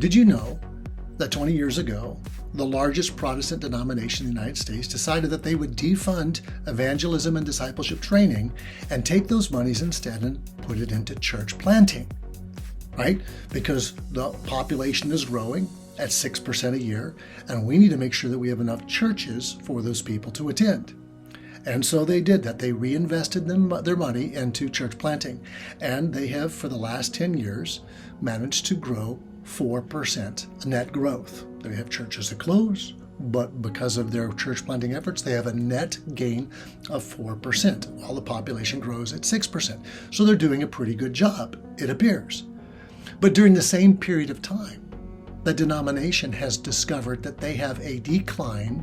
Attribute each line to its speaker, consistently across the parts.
Speaker 1: Did you know that 20 years ago, the largest Protestant denomination in the United States decided that they would defund evangelism and discipleship training and take those monies instead and put it into church planting, right? Because the population is growing at 6% a year, and we need to make sure that we have enough churches for those people to attend. And so they did that. They reinvested their money into church planting, and they have, for the last 10 years, managed to grow 4% net growth. They have churches that close, but because of their church planting efforts, they have a net gain of 4%, while the population grows at 6%. So they're doing a pretty good job, it appears. But during the same period of time, the denomination has discovered that they have a decline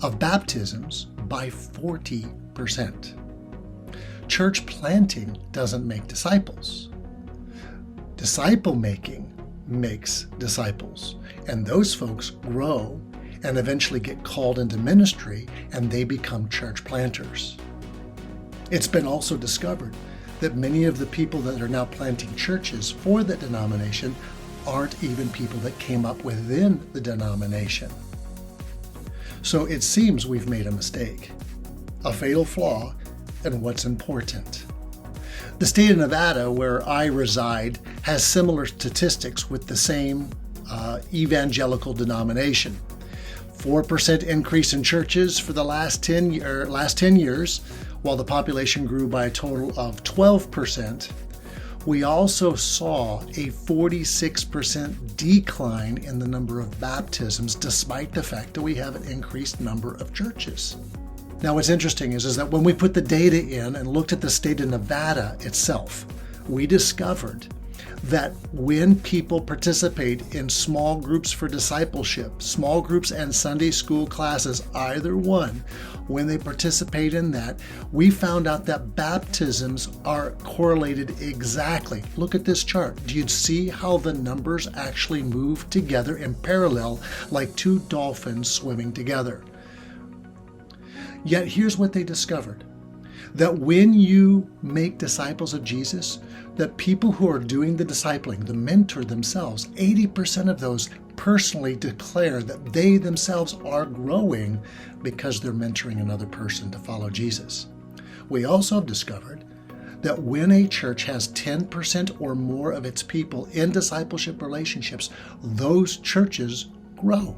Speaker 1: of baptisms by 40%. Church planting doesn't make disciples. Disciple making makes disciples, and those folks grow and eventually get called into ministry, and they become church planters. It's been also discovered that many of the people that are now planting churches for the denomination aren't even people that came up within the denomination. So it seems we've made a mistake, a fatal flaw in what's important. The state of Nevada, where I reside, has similar statistics with the same evangelical denomination. 4% increase in churches for the last 10 years, while the population grew by a total of 12%. We also saw a 46% decline in the number of baptisms, despite the fact that we have an increased number of churches. Now, what's interesting is that when we put the data in and looked at the state of Nevada itself, we discovered that when people participate in small groups for discipleship, small groups and Sunday school classes, either one, when they participate in that, we found out that baptisms are correlated exactly. Look at this chart. Do you see how the numbers actually move together in parallel like two dolphins swimming together? Yet here's what they discovered, that when you make disciples of Jesus, that people who are doing the discipling, the mentor themselves, 80% of those personally declare that they themselves are growing because they're mentoring another person to follow Jesus. We also have discovered that when a church has 10% or more of its people in discipleship relationships, those churches grow.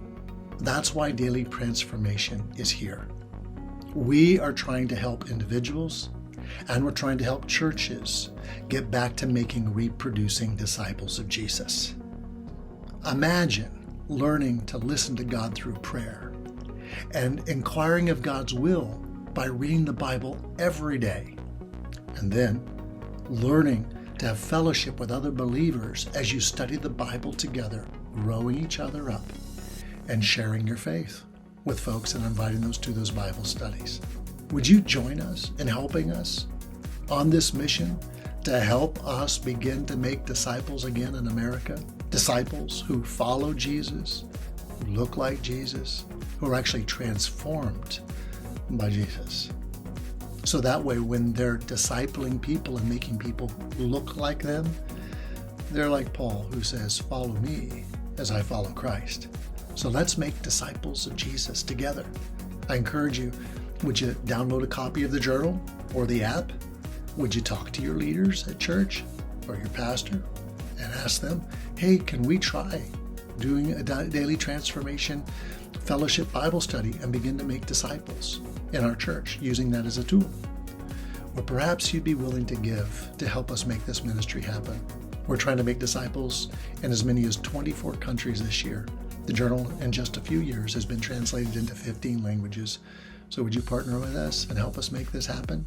Speaker 1: That's why Daily Transformation is here. We are trying to help individuals, and we're trying to help churches get back to making reproducing disciples of Jesus. Imagine learning to listen to God through prayer and inquiring of God's will by reading the Bible every day, and then learning to have fellowship with other believers as you study the Bible together, growing each other up and sharing your faith with folks and inviting those to those Bible studies. Would you join us in helping us on this mission to help us begin to make disciples again in America? Disciples who follow Jesus, who look like Jesus, who are actually transformed by Jesus. So that way, when they're discipling people and making people look like them, they're like Paul, who says, "Follow me as I follow Christ." So let's make disciples of Jesus together. I encourage you, would you download a copy of the journal or the app? Would you talk to your leaders at church or your pastor and ask them, hey, can we try doing a daily transformation fellowship Bible study and begin to make disciples in our church using that as a tool? Or perhaps you'd be willing to give to help us make this ministry happen. We're trying to make disciples in as many as 24 countries this year. The journal, in just a few years, has been translated into 15 languages. So would you partner with us and help us make this happen?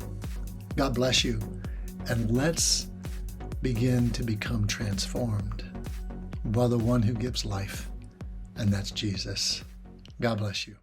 Speaker 1: God bless you. And let's begin to become transformed by the one who gives life, and that's Jesus. God bless you.